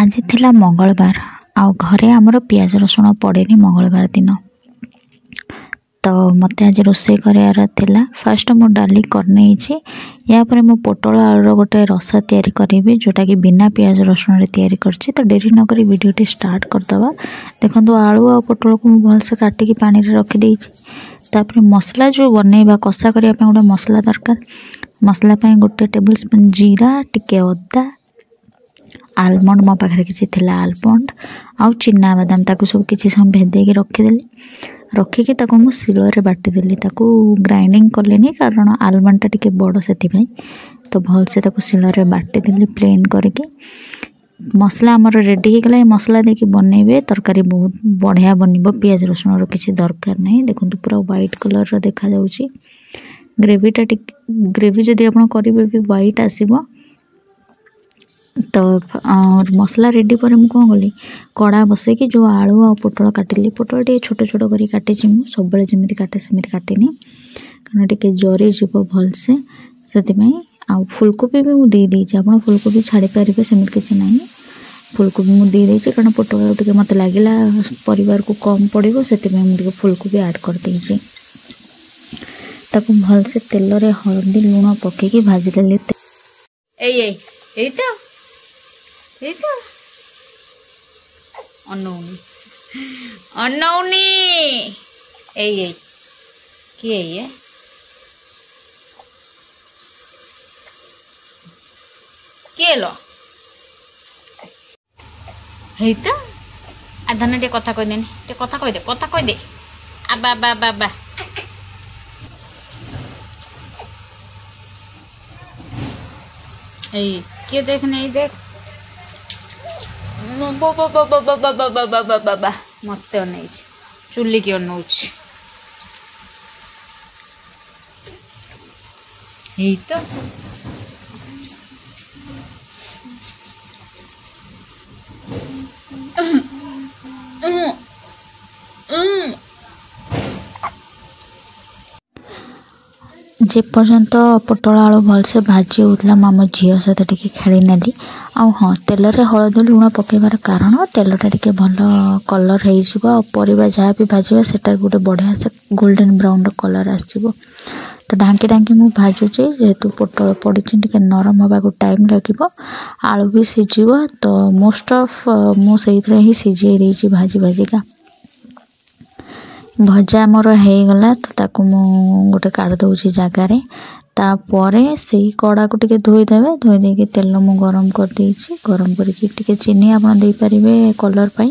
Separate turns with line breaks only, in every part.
आज थिला मंगलवार आउ घरे आमर पियाज रसुण पड़ेनी मंगलवार दिन। तो मत आज रोषे करार फास्ट मु डाली करने यापर मु पोटल आलूर गोटे रसा तैयारी करी जोटा कि बिना पियाज रसुण तैयारी करछि। तो डेरी नक वीडियोटी स्टार्ट करदवा। देखो आलू आ पोटल को भलसे काटिकी पानी रे रखी देछि। तापर मसला जो बनैबा कषा करने गोटे मसला दरकार। मसला गोटे टेबल स्पून जीरा, टिके अदा, आलमंड मो पाखे किसी थिला आलमंड आउ चिना बादाम ताकू सब किसी समय भेदेकी रखीदेली। रखिकी ताकू मु शिଳରେ बाटीदेली। ताकू ग्राइंडिंग कलेनी कारण आलमंडटा टिके बड़ से तो भलसे ताकू शिଳରେ बाटीदेली प्लेन करके। मसला आमर रेडी हो गला। मसला देके बनइबे तरकारी बहुत बढ़िया बनइबो। पियाज रसुण किसी दरकार नहीं। देखो पूरा व्हाइट कलर देखा जाउची। ग्रेवीटा ग्रेवी जदि आपण करिवे भी व्हाइट आसीबो। तो मसला रेडी पर मुझे कौन कली कड़ा बसई कि जो आलू आ पोटल काटिली। पोटल टे छोट छोट कर काटी सब जमी काटे सेमती काटेनी कारण टे जरी जीव भलसे से आउ फुलकोबी भी मुझे देदेची। आप फुलकोबी छाड़ी पारे सेमती किसी ना। फुलकोबी मुझे देदेची कारण पोटल टे मत लगिला परिवार को कम पड़ो से फुलकोबी ऐड कर देची। ताकू भलसे तेल रे हल्दी लुण पकेकी भाजीदेली।
अनौनी अनौनी किए ये किए लो हेता आ धन टे कथा कह देनी टे कथा कह दे आबा बा बा बा किए देख नहीं देख मत अन चुली की अनौ तो
जे पर्यंत पोटल आलू भलसे भाजी होता आम झील सहित टी खेली नेली। हाँ तेल रे हलदी लुण पकेबार कारण तेलटा टी भल कलर हो परिबा जहाँ भी भाजवा से गोटे बढ़िया से गोल्डन ब्राउन कलर आसो। तो ढांकी ढांकी मु भाजुची जेहेतु पोटल पड़ी टी नरम होगा टाइम लगे आलू भी सीझिब। तो मोस्ट ऑफ मुझे ही सीझे देती भाजी भाजिका भजा मोर हो गला। तो ताकू मु गोटे काढ़ दूसरी जगार तापर से कड़ा को टिके धोईदेवे। धोई देके तेल मु गरम कर देछि। गरम करके चीनी आप पारे कलर पाई।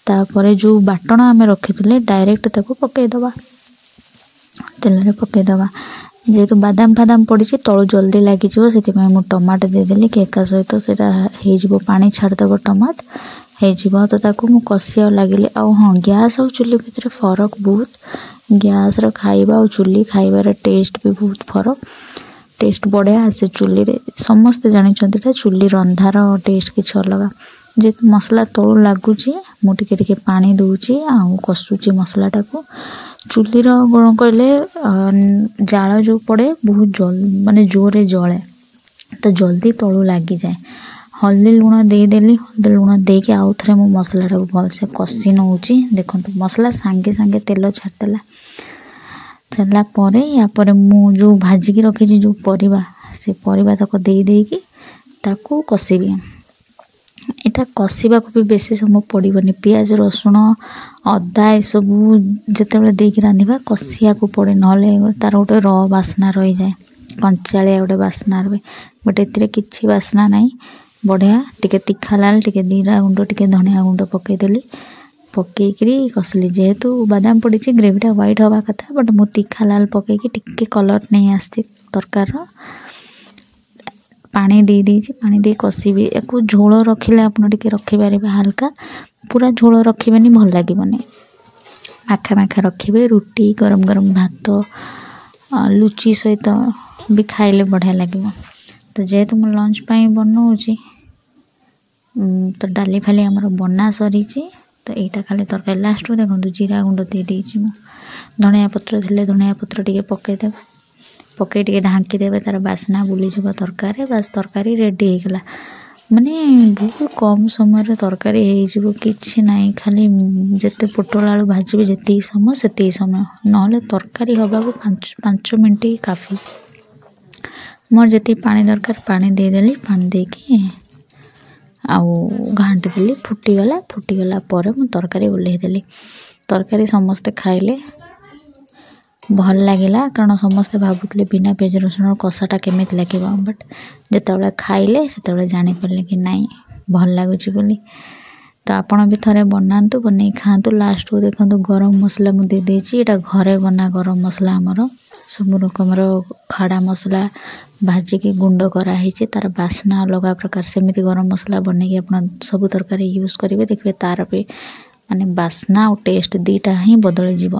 तापर जो बाटण आम रखी डायरेक्ट ताकू पकईदबा तेल रे पकईदबा। जेहेतु बादाम फादाम पड़ी तलू जल्दी लगे से टमाटो देदेली कि एका सहित से पानी छाड़देव टमाट हो। तो ताकू मु कषिया लगिले। हाँ गैस और चुली भितर फरक बहुत। गैस रो खाइबा और चुली खाइबार टेस्ट भी बहुत फरक। टेस्ट बढ़िया आसे चुली रे समस्ते जानी चुली रंधार टेस्ट किछ अलग। जेहेतु मसला तलू लगुच मु टिके पानी दूची आउ कषुची मसलाटा को। चुली गुण कहले जाल जो पड़े बहुत माने जोरे जले तो जल्दी तलू लगी जाए। हल्दी लुण देदेली। हल्दी लुण देके आउ थे मु मसलाटा को भलसे कषि नौची। देखो मसला सांगे सांगे तेल छाड़देला। छाड़ला यापर मु जो भाजिकी रखी जो परिबा से परिबा तक दे देकी ताकू कषिबी। एटा कषिबा को भी बेसी समय पड़ोनी। पियाज रसुण अदा ये सबू जिते देकी रांधिबा कषिया को पड़े ना तार गोटे र बास्ना रही जाए कंचालिया गोटे बास्ना रहे। बट ए किसी बास्ना नहीं बढ़िया। टिके तीखा लाल टिके जीरा गुंड टिके धनिया गुंड पकईदेली पकईकरी कसली। जेहेतु बादाम पड़ी ग्रेवीटा व्हाइट हवा कथा बट मु तीखा लाल पकईकी टिके कलर नहीं आसी तरकार पानी दे देछि। पानी दे कषिबी। याकू झोल रखिले आप रखिपारे हल्का पूरा झोल रखिबेनी भल लागिबनी। माखा माखा रखिबे। रुटी गरम गरम भात लुची सहित भी खाइले बढ़िया लगे। तो जेहेतु मु लंच पाई बनाऊँगी तो डाली फाली आमर बना सरी। तो यहाँ खाली तरकारी लास्ट देखो जीरा गुंड दे देछि। धनिया पत्र थे धनिया पत्र टे पकईदेव पकई टे ढांकी देवे तार बास्ना बुलीज तरकारी। बास तरकारी रेडी हो गला। ମାନେ ବହୁତ କମ୍ ସମୟରେ ତରକାରୀ ହେଇଯିବ, କିଛି ନାହିଁ। ଖାଲି ଯେତେ ପୋଟଳ ଆଳୁ ଭାଜିବେ ଯେତିକି ସମୟ ସେତିକି ସମୟ, ନହେଲେ ତରକାରୀ ହେବାକୁ 5 ମିନିଟ୍ କାଫି। ମୋର ଯେତିକି ପାଣି ଦରକାର ପାଣି ଦେଇଦେଲି, ପାଣି ଦେଇକି ଆଉ ଘାଣ୍ଟି ଦେଲି, ଫୁଟିଗଲା ପରେ ମୁଁ ତରକାରୀ ଓହ୍ଲେଇ ଦେଲି। ତରକାରୀ ସମସ୍ତେ ଖାଇଲେ, ଭଲ ଲାଗିଲା। କାରଣ ସମସ୍ତେ ଭାବୁଥିଲେ ବିନା ପିଆଜ ରସୁଣର କଷାଟା କେମିତି ଲାଗିବ, ବଟ୍ ଯେତେବେଳେ ଖାଇଲେ ସେତେବେଳେ ଜାଣିପାରିଲେ କି ନାଇଁ ଭଲ ଲାଗୁଛି ବୋଲି। ତ ଆପଣ ବି ଥରେ ବନାନ୍ତୁ, ବନେଇ ଖାଆନ୍ତୁ। ଲାଷ୍ଟକୁ ଦେଖନ୍ତୁ ଗରମ ମସଲା ମୁଁ ଦେଇଦେଇଛି, ଏଇଟା ଘରେ ବନା ଗରମ ମସଲା। ଆମର ସବୁ ରକମର ଖଡ଼ା ମସଲା ଭାଜିକି ଗୁଣ୍ଡ କରାହେଇଛି, ତା'ର ବାସ୍ନା ଅଲଗା ପ୍ରକାର। ସେମିତି ଗରମ ମସଲା ବନେଇକି ଆପଣ ସବୁ ତରକାରୀ ୟୁଜ୍ କରିବେ, ଦେଖିବେ ତା'ର ବି ମାନେ ବାସ୍ନା ଆଉ ଟେଷ୍ଟ ଦୁଇଟା ହିଁ ବଦଳିଯିବ।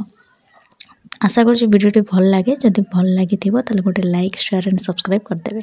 ଆଶା କରୁଛି ଭିଡ଼ିଓଟି ଭଲ ଲାଗେ। ଯଦି ଭଲ ଲାଗିଥିବ ତାହେଲେ ଗୋଟେ ଲାଇକ୍, ସେୟାର ଆଣ୍ଡ ସବସ୍କ୍ରାଇବ୍ କରିଦେବେ।